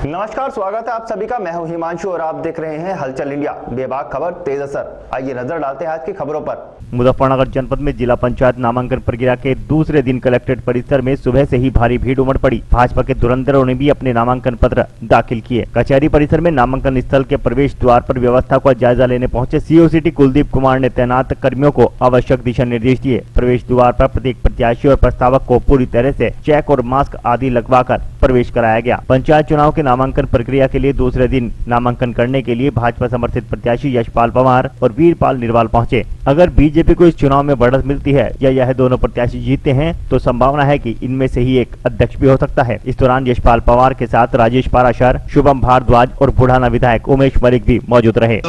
नमस्कार, स्वागत है आप सभी का। मैं हूं हिमांशु और आप देख रहे हैं हलचल इंडिया। बेबाक खबर तेज असर। आइए नजर डालते हैं आज की खबरों पर। मुजफ्फरनगर जनपद में जिला पंचायत नामांकन प्रक्रिया के दूसरे दिन कलेक्ट्रेट परिसर में सुबह से ही भारी भीड़ उमड़ पड़ी। भाजपा के धुरंधरों ने भी अपने नामांकन पत्र दाखिल किए। कचहरी परिसर में नामांकन स्थल के प्रवेश द्वार पर व्यवस्था का जायजा लेने पहुंचे सीओ सिटी कुलदीप कुमार ने तैनात कर्मियों को आवश्यक दिशा निर्देश दिए। प्रवेश द्वार पर प्रत्येक प्रत्याशी और प्रस्तावक को पूरी तरह से चेक और मास्क आदि लगवाकर प्रवेश कराया गया। पंचायत चुनाव के नामांकन प्रक्रिया के लिए दूसरे दिन नामांकन करने के लिए भाजपा समर्थित प्रत्याशी यशपाल पवार और वीरपाल निरवाल पहुंचे। अगर बीजेपी को इस चुनाव में बढ़त मिलती है या यह दोनों प्रत्याशी जीतते हैं तो संभावना है कि इनमें से ही एक अध्यक्ष भी हो सकता है। इस दौरान यशपाल पवार के साथ राजेश पाराशर, शुभम भारद्वाज और बुढ़ाना विधायक उमेश मलिक भी मौजूद रहे।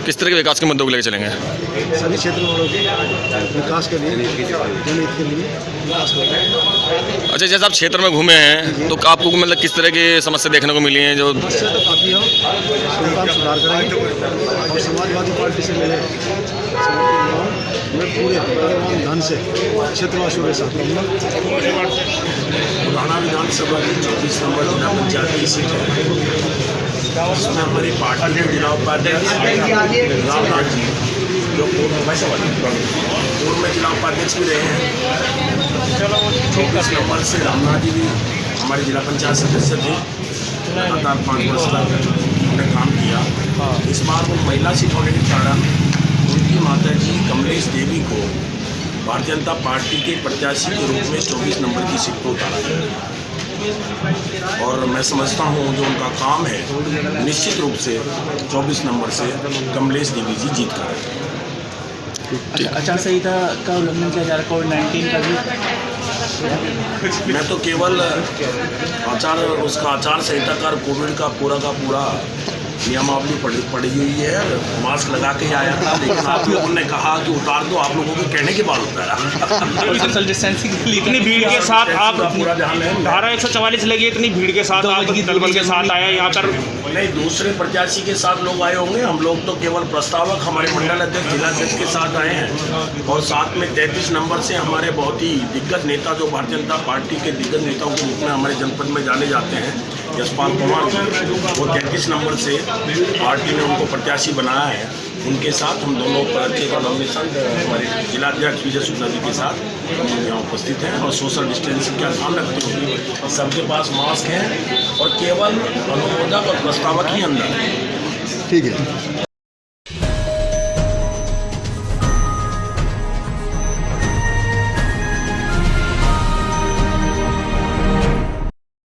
किस तरह के विकास के मुद्दों को लेकर चलेंगे? सभी क्षेत्रों के विकास के लिए, जनहित के लिए विकास करेंगे। अच्छा, जैसे आप क्षेत्र में घूमे हैं तो आपको मतलब किस तरह की समस्या देखने को मिली है? जो समस्या तो काफ़ी है, सुविधा सुधार करेंगे और समाजवादी पार्टी से मिले मैं पूरे ढंग से क्षेत्रवासियों के साथ रहूँगा। पुराना विधानसभा की 24 नंबर जिला पंचायत की सीट है, उसमें हमारी पार्टी के जिला उपाध्यक्ष रामनाथ जी जो पूर्व में जिला उपाध्यक्ष भी रहे हैं। 24 नंबर से रामनाथ जी भी हमारे जिला पंचायत सदस्य थे, लगातार 5 वर्ष तक उन्होंने काम किया। इस बार वो महिला सीट होने के कारण उनकी माता जी कमलेश देवी को भारतीय जनता पार्टी के प्रत्याशी के रूप में 24 नंबर की सीट पर उतारा गया और मैं समझता हूँ जो उनका काम है निश्चित रूप से 24 नंबर से कमलेश देवी जी जीत कर। आचार संहिता का उल्लंघन किया जा रहा है, कोविड-19 का भी। मैं तो केवल आचार संहिता का कोविड का पूरा नियमावली पड़ी हुई है। मास्क लगा के आया था, लेकिन आप लोगों ने कहा कि उतार दो, आप लोगों के कहने के बाद उतारा। सोशल डिस्टेंसिंग के लिए इतनी भीड़ के साथ आप पूरा ध्यान है। धारा 144 लगी, इतनी भीड़ के साथ आप दलबल के साथ आया यहाँ पर। नहीं, दूसरे प्रत्याशी के साथ लोग आए होंगे, हम लोग तो केवल प्रस्तावक हमारे मंडल अध्यक्ष जिला अध्यक्ष के साथ आए हैं और साथ में 33 नंबर से हमारे बहुत ही दिग्गज नेता जो भारतीय जनता पार्टी के दिग्गज नेताओं के रूप में हमारे जनपद में जाने जाते हैं, यशपाल पवार, वो 33 नंबर से पार्टी ने उनको प्रत्याशी बनाया है। उनके साथ हम दोनों पर्चे का नॉमिनेशन हमारे जिला अध्यक्ष विजय शुक्ला जी के साथ हम यहाँ उपस्थित हैं और सोशल डिस्टेंसिंग का ध्यान रखते हुए सबके पास मास्क है और केवल अनुमोदक और प्रस्तावक ही अंदर है। ठीक है।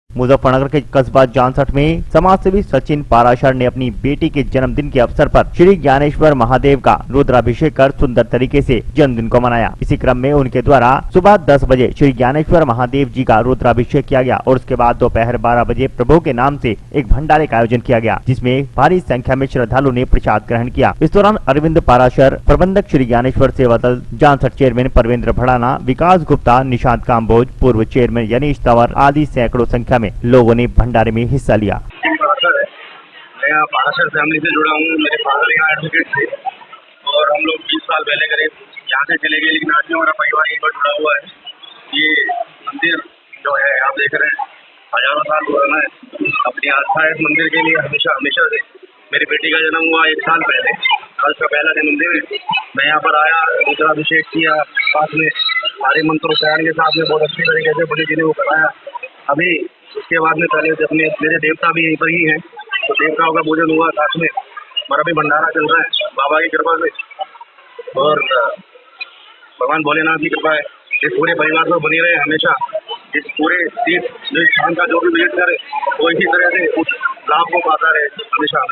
मुजफ्फरनगर के कस्बा जानसठ में समाजसेवी सचिन पाराशर ने अपनी बेटी के जन्मदिन के अवसर पर श्री ज्ञानेश्वर महादेव का रुद्राभिषेक कर सुंदर तरीके से जन्मदिन को मनाया। इसी क्रम में उनके द्वारा सुबह 10 बजे श्री ज्ञानेश्वर महादेव जी का रुद्राभिषेक किया गया और उसके बाद दोपहर 12 बजे प्रभु के नाम से एक भंडारे का आयोजन किया गया, जिसमें भारी संख्या में श्रद्धालुओं ने प्रसाद ग्रहण किया। इस दौरान अरविंद पाराशर, प्रबंधक श्री ज्ञानेश्वर सेवा दल जानसठ, चेयरमैन परवेंद्र भड़ाना, विकास गुप्ता, निशांत काम्बोज, पूर्व चेयरमैन यनीश तंवर आदि सैकड़ों संख्या में लोगों ने भंडारे में हिस्सा लिया। मैं यहाँ पाराशर फैमिली से जुड़ा हूँ। मेरे फादर यहाँ एडवोकेट थे और हम लोग 20 साल पहले करीब यहाँ से चले गए, लेकिन आज भी हमारा परिवार यहीं पर जुड़ा हुआ है। ये मंदिर जो है आप देख रहे हैं हजारों साल पुराना है। अपनी आस्था है इस मंदिर के लिए हमेशा से। मेरी बेटी का जन्म हुआ 1 साल पहले, कल का पहला दिन मंदिर है। मैं यहाँ पर आया, रुद्राभिषेक किया, साथ में सारे मंत्रोच्चारण के साथ में बहुत अच्छी तरीके से बड़ी जी ने वो कराया। अभी उसके बाद में पहले अपने मेरे देवता भी यहीं पर ही हैं, तो देवताओं का पूजन हुआ, साथ में हमारा भी भंडारा चल रहा है बाबा की कृपा से और भगवान भोलेनाथ की कृपा है। इस पूरे परिवार को बनी रहे हमेशा। इस पूरे स्थान का जो भी विजिट करे वो इसी तरह से उस लाभ को पाता रहे हमेशा।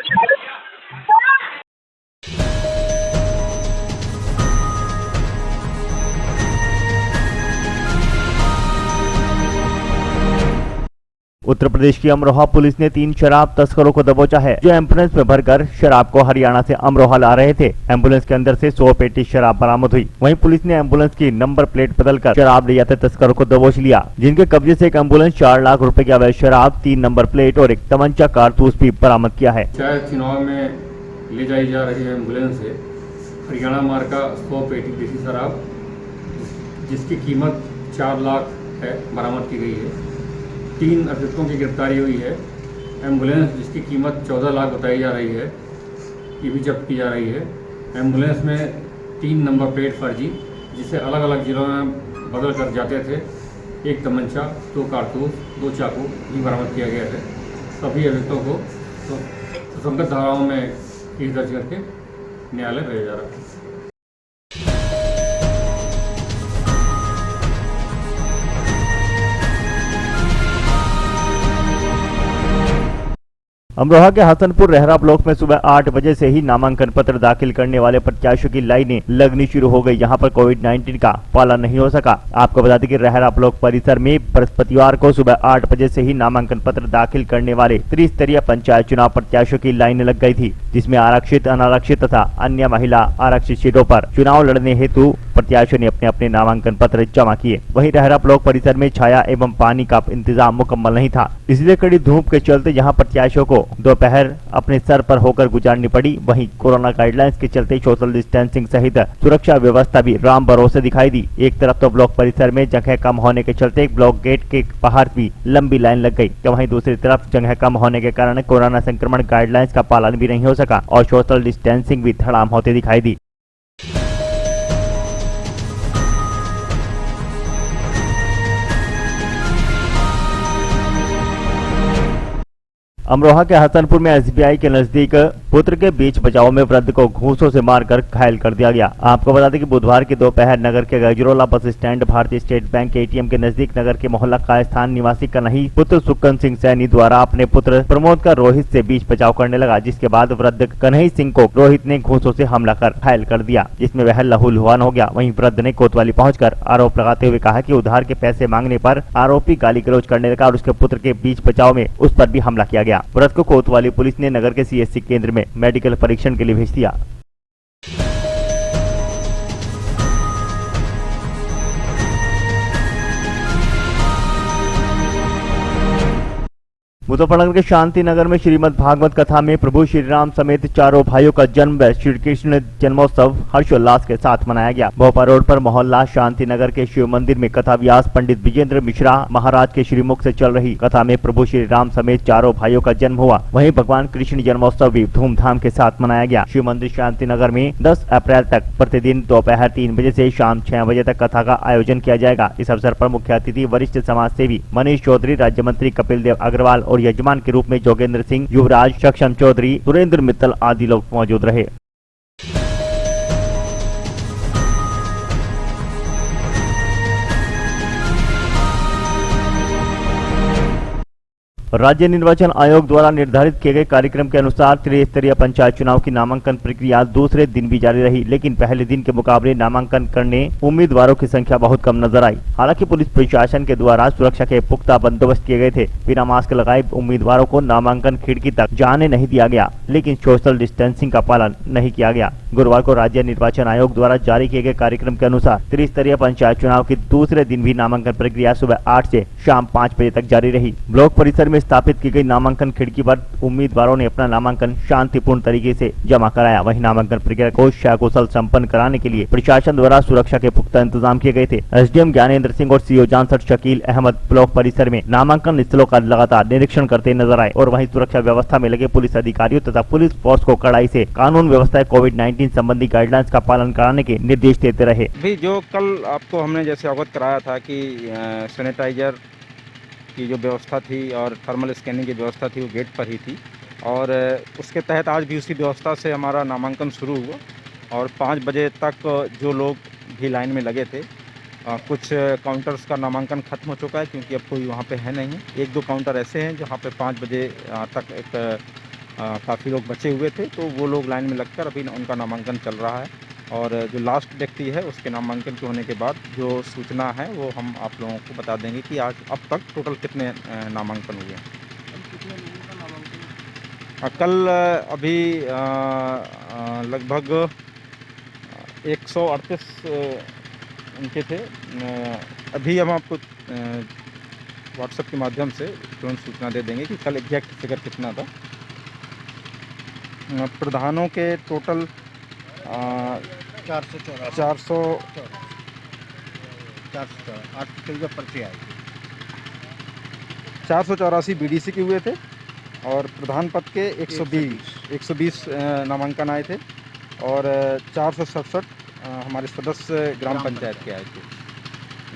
उत्तर प्रदेश की अमरोहा पुलिस ने 3 शराब तस्करों को दबोचा है, जो एम्बुलेंस में भरकर शराब को हरियाणा से अमरोहा ला रहे थे। एम्बुलेंस के अंदर से 100 पेटी शराब बरामद हुई। वहीं पुलिस ने एम्बुलेंस की नंबर प्लेट बदलकर शराब ले जाते तस्करों को दबोच लिया, जिनके कब्जे से एक एम्बुलेंस, 4 लाख रुपए की अवैध शराब, 3 नंबर प्लेट और एक तमंचा कारतूस भी बरामद किया है। शायद चुनाव में ले जाई जा रही है एम्बुलेंस से हरियाणा मार्का 100 पेटी देसी शराब, जिसकी कीमत 4 लाख है, बरामद की गई है। 3 अभियुक्तों की गिरफ्तारी हुई है। एम्बुलेंस जिसकी कीमत 14 लाख बताई जा रही है, ये भी जब्त की जा रही है। एम्बुलेंस में 3 नंबर प्लेट फर्जी, जिसे अलग अलग जिलों में बदल कर जाते थे, 1 तमंचा, 2 कारतूस, 2 चाकू भी बरामद किया गया है। सभी अभियुक्तों को सुसंगत धाराओं में केस दर्ज करके न्यायालय भेजा जा रहा है। अमरोहा के हसनपुर रहरा ब्लॉक में सुबह 8 बजे से ही नामांकन पत्र दाखिल करने वाले प्रत्याशियों की लाइनें लगनी शुरू हो गई। यहां पर कोविड-19 का पालन नहीं हो सका। आपको बता दें कि रहरा ब्लॉक परिसर में बृहस्पतिवार को सुबह 8 बजे से ही नामांकन पत्र दाखिल करने वाले त्रिस्तरीय पंचायत चुनाव प्रत्याशियों की लाइनें लग गई थी, जिसमें आरक्षित, अनारक्षित तथा अन्य महिला आरक्षित सीटों पर चुनाव लड़ने हेतु प्रत्याशियों ने अपने अपने नामांकन पत्र जमा किए। वहीं रहरा ब्लॉक परिसर में छाया एवं पानी का इंतजाम मुकम्मल नहीं था, इसलिए कड़ी धूप के चलते यहाँ प्रत्याशियों को दोपहर अपने सर पर होकर गुजारनी पड़ी। वहीं कोरोना गाइडलाइंस के चलते सोशल डिस्टेंसिंग सहित सुरक्षा व्यवस्था भी राम भरोसे दिखाई दी। एक तरफ तो ब्लॉक परिसर में जगह कम होने के चलते ब्लॉक गेट के बाहर भी लंबी लाइन लग गई, तो वहीं दूसरी तरफ जगह कम होने के कारण कोरोना संक्रमण गाइडलाइंस का पालन भी नहीं हो सका और सोशल डिस्टेंसिंग भी धड़ाम होते दिखाई दी। अमरोहा के हसनपुर में एसबीआई के नजदीक पुत्र के बीच बचाव में वृद्ध को घूंसों से मारकर घायल कर दिया गया। आपको बता दें कि बुधवार की दोपहर नगर के गजरोला बस स्टैंड भारतीय स्टेट बैंक के एटीएम के नजदीक नगर के मोहल्ला कायस्थान निवासी कन्हई पुत्र सुक्कन सिंह सैनी द्वारा अपने पुत्र प्रमोद का रोहित से बीच बचाव करने लगा, जिसके बाद वृद्ध कन्हई सिंह को रोहित ने घूंसों से हमला कर घायल कर दिया, जिसमें वह लहूलुहान हो गया। वहीं वृद्ध ने कोतवाली पहुंचकर आरोप लगाते हुए कहा कि उधार के पैसे मांगने पर आरोपी गाली गलौज करने लगा और उसके पुत्र के बीच बचाव में उस पर भी हमला किया गया। वृद्ध को कोतवाली पुलिस ने नगर के सीएचसी केंद्र में मेडिकल परीक्षण के लिए भेज दिया। मुजफ्फरनगर के शांति नगर में श्रीमद् भागवत कथा में प्रभु श्री राम समेत चारों भाइयों का जन्म श्री कृष्ण जन्मोत्सव हर्षोल्लास के साथ मनाया गया। भोपा रोड पर मोहल्ला शांति नगर के शिव मंदिर में कथा व्यास पंडित विजेंद्र मिश्रा महाराज के श्रीमुख से चल रही कथा में प्रभु श्री राम समेत चारों भाइयों का जन्म हुआ। वहीं भगवान कृष्ण जन्मोत्सव भी धूमधाम के साथ मनाया गया। शिव मंदिर शांति नगर में 10 अप्रैल तक प्रतिदिन दोपहर 3 बजे से शाम 6 बजे तक कथा का आयोजन किया जाएगा। इस अवसर पर मुख्य अतिथि वरिष्ठ समाज सेवी मनीष चौधरी, राज्य मंत्री कपिल देव अग्रवाल और यजमान के रूप में जोगेंद्र सिंह, युवराज, सक्षम चौधरी, सुरेंद्र मित्तल आदि लोग मौजूद रहे। राज्य निर्वाचन आयोग द्वारा निर्धारित किए गए कार्यक्रम के अनुसार त्रिस्तरीय पंचायत चुनाव की नामांकन प्रक्रिया दूसरे दिन भी जारी रही, लेकिन पहले दिन के मुकाबले नामांकन करने उम्मीदवारों की संख्या बहुत कम नजर आई। हालांकि पुलिस प्रशासन के द्वारा सुरक्षा के पुख्ता बंदोबस्त किए गए थे। बिना मास्क लगाए उम्मीदवारों को नामांकन खिड़की तक जाने नहीं दिया गया, लेकिन सोशल डिस्टेंसिंग का पालन नहीं किया गया। गुरुवार को राज्य निर्वाचन आयोग द्वारा जारी किए गए कार्यक्रम के अनुसार त्रिस्तरीय पंचायत चुनाव की दूसरे दिन भी नामांकन प्रक्रिया सुबह 8 से शाम 5 बजे तक जारी रही। ब्लॉक परिसर में स्थापित की गई नामांकन खिड़की पर उम्मीदवारों ने अपना नामांकन शांतिपूर्ण तरीके से जमा कराया। वहीं नामांकन प्रक्रिया को सकुशल संपन्न कराने के लिए प्रशासन द्वारा सुरक्षा के पुख्ता इंतजाम किए गए थे। एसडीएम ज्ञानेंद्र सिंह और सीओ जांसर शकील अहमद ब्लॉक परिसर में नामांकन स्थलों का लगातार निरीक्षण करते नजर आए और वहीं सुरक्षा व्यवस्था में लगे पुलिस अधिकारियों तथा पुलिस फोर्स को कड़ाई से कानून व्यवस्था कोविड-19 संबंधी गाइडलाइंस का पालन कराने के निर्देश देते रहे। भी जो कल आपको हमने जैसे अवगत कराया था कि सैनिटाइजर की जो व्यवस्था थी और थर्मल स्कैनिंग की व्यवस्था थी वो गेट पर ही थी और उसके तहत आज भी उसी व्यवस्था से हमारा नामांकन शुरू हुआ और 5 बजे तक जो लोग भी लाइन में लगे थे, कुछ काउंटर्स का नामांकन खत्म हो चुका है क्योंकि अब कोई वहाँ पे है नहीं। 1-2 काउंटर ऐसे हैं जहाँ पे 5 बजे तक एक काफ़ी लोग बचे हुए थे, तो वो लोग लाइन में लगकर अभी उनका नामांकन चल रहा है और जो लास्ट व्यक्ति है उसके नामांकन के होने के बाद जो सूचना है वो हम आप लोगों को बता देंगे कि आज अब तक टोटल कितने नामांकन हुए हैं। कल अभी लगभग 138 उनके थे। अभी हम आपको व्हाट्सएप के माध्यम से तुरंत सूचना दे देंगे कि कल एग्जैक्ट फिगर कितना था। प्रधानों के टोटल 484 बीडीसी के हुए थे और प्रधान पद के 120 नामांकन आए थे और 467 हमारे सदस्य ग्राम पंचायत के आए थे।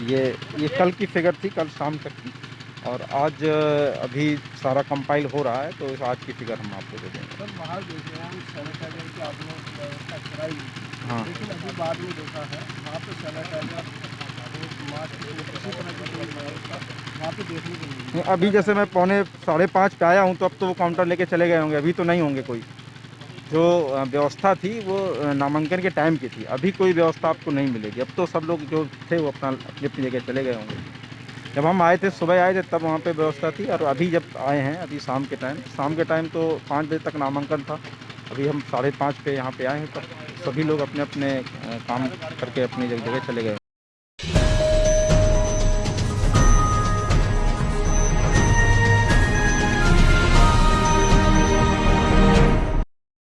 ये कल की फिगर थी, कल शाम तक की, और आज अभी सारा कंपाइल हो रहा है, तो आज की फिगर हम आपको दे देंगे। सर बाहर देख रहे हैं हम सैनिटाइजर की आपने व्यवस्था कराई, हाँ, लेकिन अभी बाद में देखा है वहाँ पे सैनिटाइजर मास्क किसी तरह की कोई व्यवस्था वहाँ पे देखने को नहीं मिली। अभी जैसे मैं 4:45 पे आया हूँ, तो अब तो वो काउंटर लेके चले गए होंगे, अभी तो नहीं होंगे कोई। जो व्यवस्था थी वो नामांकन के टाइम की थी, अभी कोई व्यवस्था आपको नहीं मिलेगी। अब तो सब लोग जो थे वो अपनी अपनी जगह चले गए होंगे। जब हम आए थे, सुबह आए थे, तब वहाँ पे व्यवस्था थी, और अभी जब आए हैं, अभी शाम के टाइम तो 5 बजे तक नामांकन था। अभी हम 5:30 पे यहाँ पे आए हैं, तब सभी लोग अपने अपने काम करके अपनी जगह चले गए।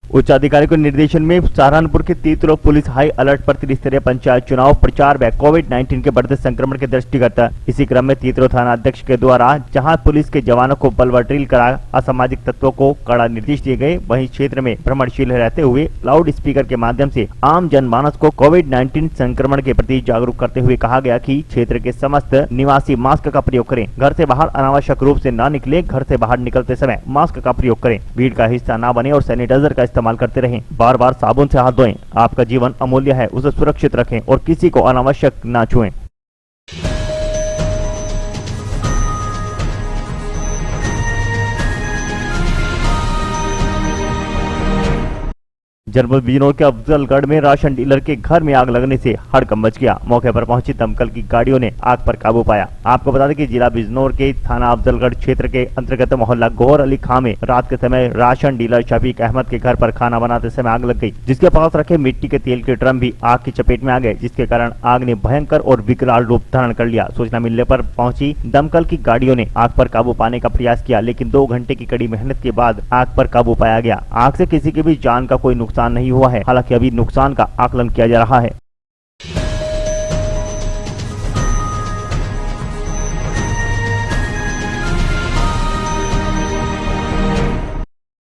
उच्च अधिकारी के निर्देशन में सहारनपुर के तीतरो पुलिस हाई अलर्ट पर त्रिस्तरीय पंचायत चुनाव प्रचार व कोविड-19 के बढ़ते संक्रमण के दृष्टिगत इसी क्रम में तीतरो थाना अध्यक्ष के द्वारा जहां पुलिस के जवानों को बलवटील करा असामाजिक तत्वों को कड़ा निर्देश दिए गए, वहीं क्षेत्र में भ्रमणशील रहते हुए लाउड स्पीकर के माध्यम से आम जनमानस को कोविड-19 संक्रमण के प्रति जागरूक करते हुए कहा गया कि क्षेत्र के समस्त निवासी मास्क का प्रयोग करें, घर से बाहर अनावश्यक रूप से न निकले, घर से बाहर निकलते समय मास्क का प्रयोग करें, भीड़ का हिस्सा न बने और सैनिटाइजर का इस्तेमाल करते रहें, बार बार साबुन से हाथ धोएं, आपका जीवन अमूल्य है, उसे सुरक्षित रखें और किसी को अनावश्यक न छुएं। जनपद बिजनौर के अफजलगढ़ में राशन डीलर के घर में आग लगने से हड़कंप मच गया। मौके पर पहुंची दमकल की गाड़ियों ने आग पर काबू पाया। आपको बता दें कि जिला बिजनौर के थाना अफजलगढ़ क्षेत्र के अंतर्गत मोहल्ला गौर अली खां में रात के समय राशन डीलर शफीक अहमद के घर पर खाना बनाते समय आग लग गई, जिसके पास रखे मिट्टी के तेल के ड्रम भी आग की चपेट में आ गए, जिसके कारण आग ने भयंकर और विकराल रूप धारण कर लिया। सूचना मिलने पर पहुंची दमकल की गाड़ियों ने आग पर काबू पाने का प्रयास किया, लेकिन 2 घंटे की कड़ी मेहनत के बाद आग पर काबू पाया गया। आग से किसी की भी जान का कोई नुकसान नहीं हुआ है, हालांकि अभी नुकसान का आकलन किया जा रहा है।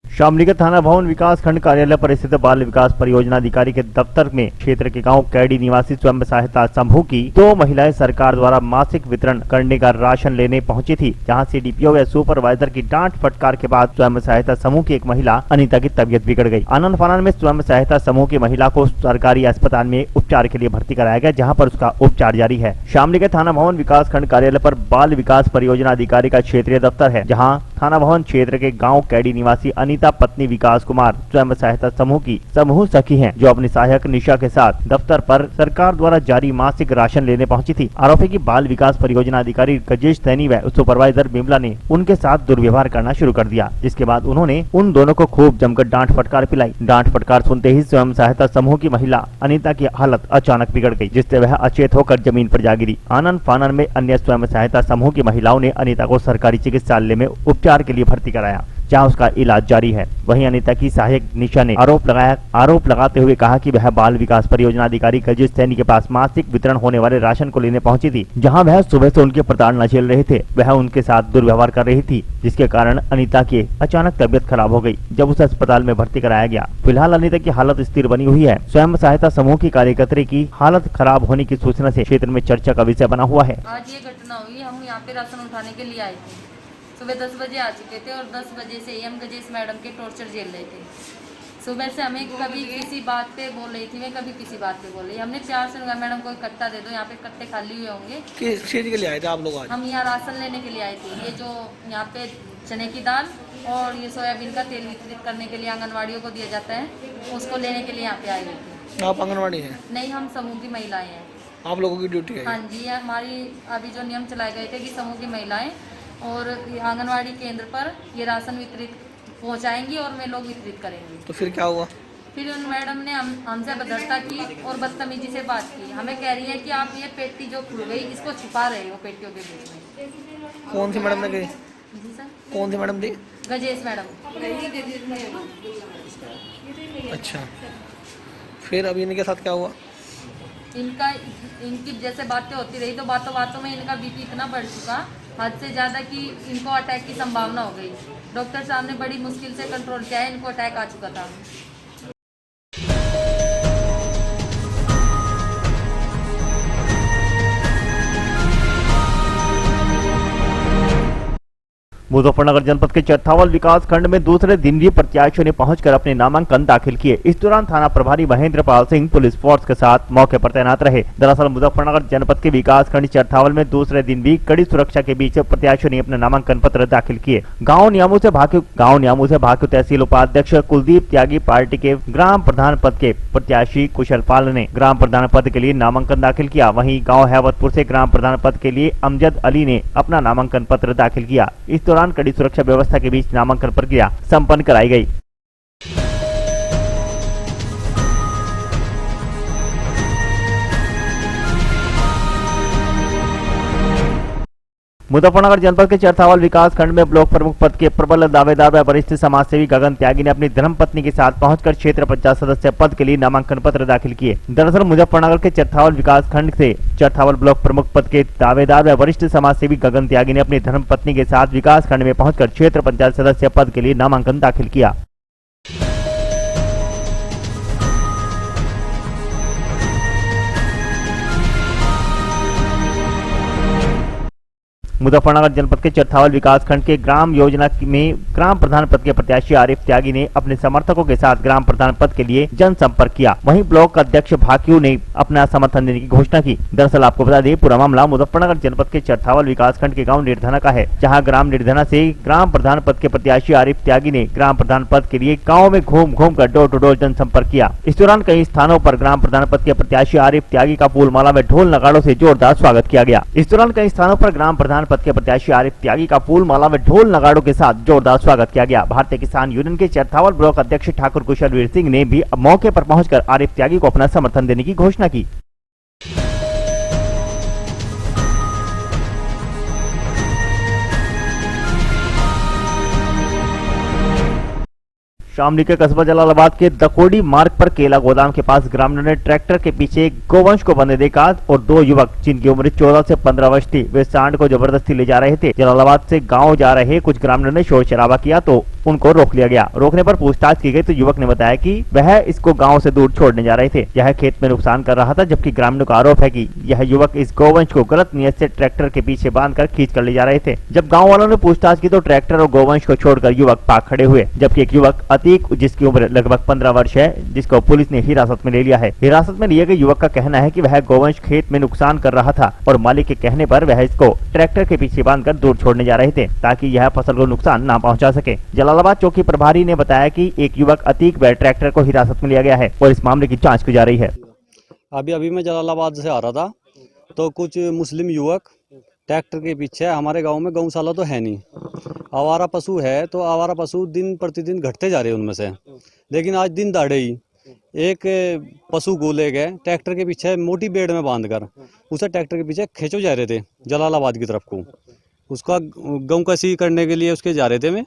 शामली के थाना भवन विकास खंड कार्यालय पर स्थित बाल विकास परियोजना अधिकारी के दफ्तर में क्षेत्र के गांव कैडी निवासी स्वयं सहायता समूह की 2 महिलाएं सरकार द्वारा मासिक वितरण करने का राशन लेने पहुंची थी, जहां सीडीपीओ व सुपरवाइजर की डांट फटकार के बाद स्वयं सहायता समूह की एक महिला अनीता की तबीयत बिगड़ गई। आनंद फानन में स्वयं सहायता समूह की महिला को सरकारी अस्पताल में उपचार के लिए भर्ती कराया गया, जहाँ पर उसका उपचार जारी है। शामली के थाना भवन विकास खंड कार्यालय पर बाल विकास परियोजना अधिकारी का क्षेत्रीय दफ्तर है, जहाँ थाना भवन क्षेत्र के गाँव कैडी निवासी अनीता पत्नी विकास कुमार स्वयं सहायता समूह की समूह सखी हैं, जो अपनी सहायक निशा के साथ दफ्तर पर सरकार द्वारा जारी मासिक राशन लेने पहुंची थी। आरोपी की बाल विकास परियोजना अधिकारी गजेश सैनी व सुपरवाइजर बिमला ने उनके साथ दुर्व्यवहार करना शुरू कर दिया, जिसके बाद उन्होंने उन दोनों को खूब जमकर डांट फटकार पिलाई। डांट फटकार सुनते ही स्वयं सहायता समूह की महिला अनीता की हालत अचानक बिगड़ गई, जिससे वह अचेत होकर जमीन पर जा गिरी। आनंद फानन में अन्य स्वयं सहायता समूह की महिलाओं ने अनीता को सरकारी चिकित्सालय में उपचार के लिए भर्ती कराया, जहां उसका इलाज जारी है। वहीं अनीता की सहायक निशा ने आरोप लगाते हुए कहा कि वह बाल विकास परियोजना अधिकारी गजेश सैनी के पास मासिक वितरण होने वाले राशन को लेने पहुंची थी, जहां वह सुबह से उनके प्रताड़ना झेल रहे थे। वह उनके साथ दुर्व्यवहार कर रही थी, जिसके कारण अनीता की अचानक तबियत खराब हो गई, जब उसे अस्पताल में भर्ती कराया गया। फिलहाल अनीता की हालत स्थिर बनी हुई है। स्वयं सहायता समूह की कार्यकर्त्री की हालत खराब होने की सूचना से क्षेत्र में चर्चा का विषय बना हुआ है। आज ये घटना हुई, हम यहाँ पे राशन उठाने के लिए आए थे। सुबह 10 बजे आ चुके थे और 10 बजे से एम गजेश मैडम के टॉर्चर झेल रहे थे। सुबह से हमें कभी किसी बात पे बोल रही थी, मैं कभी किसी बात पे बोल रही। हमने प्यार से कहा मैडम कोई कट्टा दे दो, यहाँ पे कट्टे खाली हुए होंगे। किस चीज़ के लिए आए थे आप लोग आज? हम यहाँ राशन लेने के लिए आए थे। ये जो यहाँ पे चने की दाल और ये सोयाबीन का तेल वितरित करने के लिए आंगनवाड़ियों को दिया जाता है, उसको लेने के लिए यहाँ पे आए हुए थे। आप आंगनवाड़ी हैं? नहीं, हम समूह की महिलाएं हैं। आप लोगों की ड्यूटी है? हाँ जी, हमारी अभी जो नियम चलाए गए थे कि समूह की महिलाएं और आंगनवाड़ी केंद्र पर ये राशन वितरित पहुंचाएंगी और वे लोग वितरित करेंगे। तो फिर क्या हुआ? फिर उन मैडम ने हमसे बदरता की और बदतमीजी से बात की। हमें कह रही है कि आप ये पेटी जो खुल गई इसको छुपा रहे हो पेटियों के बीच में। कौन सी मैडम ने कही? जी सर। कौन सी मैडम थी? गजेश मैडम। अच्छा, फिर अभी इनके साथ क्या हुआ? इनकी जैसे बातें होती रही तो बातों बातों में इनका बीपी इतना बढ़ चुका हद से ज़्यादा कि इनको अटैक की संभावना हो गई। डॉक्टर साहब ने बड़ी मुश्किल से कंट्रोल किया है, इनको अटैक आ चुका था। मुजफ्फरनगर जनपद के चरथावल विकास खंड में दूसरे दिन भी प्रत्याशियों ने पहुंचकर अपने नामांकन दाखिल किए। इस दौरान थाना प्रभारी महेंद्र पाल सिंह पुलिस फोर्स के साथ मौके पर तैनात रहे। दरअसल मुजफ्फरनगर जनपद के विकास खंड चरथावल में दूसरे दिन भी कड़ी सुरक्षा के बीच प्रत्याशियों ने अपने नामांकन पत्र दाखिल किए। गाँव न्यामू से भाकियू तहसील उपाध्यक्ष कुलदीप त्यागी, पार्टी के ग्राम प्रधान पद के प्रत्याशी कुशल पाल ने ग्राम प्रधान पद के लिए नामांकन दाखिल किया। वहीं गाँव हैवतपुर से ग्राम प्रधान पद के लिए अमजद अली ने अपना नामांकन पत्र दाखिल किया। इस दौरान कड़ी सुरक्षा व्यवस्था के बीच नामांकन प्रक्रिया संपन्न कराई गई। मुजफ्फरनगर जनपद के चरथावल विकास खंड में ब्लॉक प्रमुख पद के प्रबल दावेदार व वरिष्ठ समाजसेवी गगन त्यागी ने अपनी धर्मपत्नी के साथ पहुंचकर क्षेत्र पंचायत सदस्य पद के लिए नामांकन पत्र दाखिल किए। दरअसल मुजफ्फरनगर के चरथावल विकास खंड से चरथावल ब्लॉक प्रमुख पद के दावेदार व वरिष्ठ समाजसेवी गगन त्यागी ने अपनी धर्मपत्नी के साथ विकास खंड में पहुंचकर क्षेत्र पंचायत सदस्य पद के लिए नामांकन दाखिल किया। मुजफ्फरनगर जनपद के चरथावल विकास खंड के ग्राम योजना में ग्राम प्रधान पद के प्रत्याशी आरिफ त्यागी ने अपने समर्थकों के साथ ग्राम प्रधान पद के लिए जनसंपर्क किया। वहीं ब्लॉक अध्यक्ष भाकियू ने अपना समर्थन देने की घोषणा की। दरअसल आपको बता दें, पूरा मामला मुजफ्फरनगर जनपद के चरथावल विकास खंड के गाँव निर्धना का है, जहाँ ग्राम निर्धना से ग्राम प्रधान पद के प्रत्याशी आरिफ त्यागी ने ग्राम प्रधान पद के लिए गाँव में घूम घूम कर डोर टू डोर जनसंपर्क किया। इस दौरान कई स्थानों पर ग्राम प्रधान पद के प्रत्याशी आरिफ त्यागी का फूलमाला में ढोल नगाड़ों से जोरदार स्वागत किया गया। इस दौरान कई स्थानों पर ग्राम प्रधान पद के प्रत्याशी आरिफ त्यागी का फूलमाला में ढोल नगाड़ों के साथ जोरदार स्वागत किया गया। भारतीय किसान यूनियन के चरथावल ब्लॉक अध्यक्ष ठाकुर कुशलवीर सिंह ने भी मौके पर पहुंचकर आरिफ त्यागी को अपना समर्थन देने की घोषणा की। शामली के कस्बा जलालाबाद के दकोड़ी मार्ग पर केला गोदाम के पास ग्रामीणों ने ट्रैक्टर के पीछे गोवंश को बंधे देखा और दो युवक जिनकी उम्र 14 से 15 वर्ष थी, वे सांड को जबरदस्ती ले जा रहे थे। जलालाबाद से गांव जा रहे कुछ ग्रामीणों ने शोर शराबा किया तो उनको रोक लिया गया। रोकने पर पूछताछ की गई तो युवक ने बताया कि वह इसको गांव से दूर छोड़ने जा रहे थे। यह खेत में नुकसान कर रहा था, जबकि ग्रामीणों का आरोप है कि यह युवक इस गोवंश को गलत नियत से ट्रैक्टर के पीछे बांधकर खींच कर ले जा रहे थे। जब गाँव वालों ने पूछताछ की तो ट्रैक्टर और गोवंश को छोड़कर युवक भाग खड़े हुए, जबकि एक युवक अतीक जिसकी उम्र लगभग 15 वर्ष है, जिसको पुलिस ने हिरासत में ले लिया है। हिरासत में लिए गए युवक का कहना है कि वह गोवंश खेत में नुकसान कर रहा था और मालिक के कहने पर वह इसको ट्रैक्टर के पीछे बांधकर दूर छोड़ने जा रहे थे ताकि यह फसल को नुकसान न पहुंचा सके। जलालाबाद चौकी प्रभारी ने बताया कि एक युवक अतीक व ट्रैक्टर को हिरासत में लिया गया है और इस मामले की जाँच की जा रही है। अभी मैं जलालाबाद से आ रहा था तो कुछ मुस्लिम युवक ट्रैक्टर के पीछे, हमारे गांव में गौशाला तो है नहीं, आवारा पशु है, तो आवारा पशु दिन प्रतिदिन घटते जा रहे हैं उनमें से। लेकिन आज दिन दहाड़े ही एक पशु को ले गए ट्रैक्टर के पीछे मोटी बेड़ में बांधकर उसे ट्रैक्टर के पीछे खींचो जा रहे थे जलालाबाद की तरफ को, उसका गऊ कसी करने के लिए उसके जा रहे थे मैं।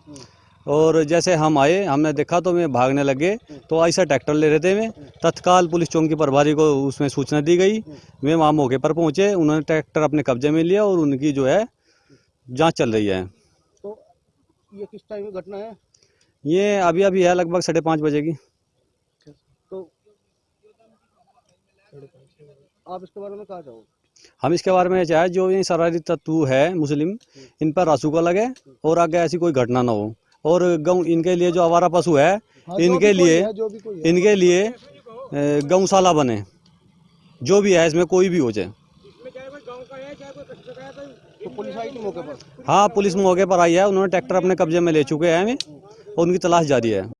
और जैसे हम आए, हमने देखा तो मैं भागने लगे तो ऐसा ट्रैक्टर ले रहे थे मैं। तत्काल पुलिस चौकी प्रभारी को उसमें सूचना दी गई, वे वहाँ मौके पर पहुँचे, उन्होंने ट्रैक्टर अपने कब्जे में लिया और उनकी जो है जांच चल रही है। तो ये किस टाइम में घटना है? ये अभी है लगभग 5:30 बजे की। तो आप इसके बारे में क्या चाहोगे? हम इसके बारे में चाहे जो ये शरारती तत्व है मुस्लिम, इन पर रासुका लगे और आगे ऐसी कोई घटना ना हो। और गौ इनके लिए जो आवारा पशु है, इनके लिए गौशाला बने, जो भी है इसमें कोई भी हो जाए। तो पुलिस आई थी मौके पर? हाँ, पुलिस मौके पर आई है, उन्होंने ट्रैक्टर अपने कब्जे में ले चुके हैं और उनकी तलाश जारी है।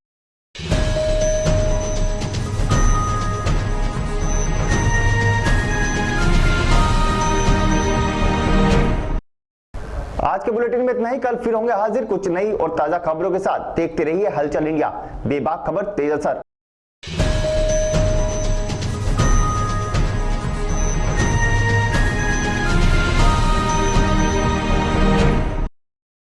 आज के बुलेटिन में इतना ही। कल फिर होंगे हाजिर कुछ नई और ताजा खबरों के साथ। देखते रहिए हलचल इंडिया, बेबाक खबर तेज असर।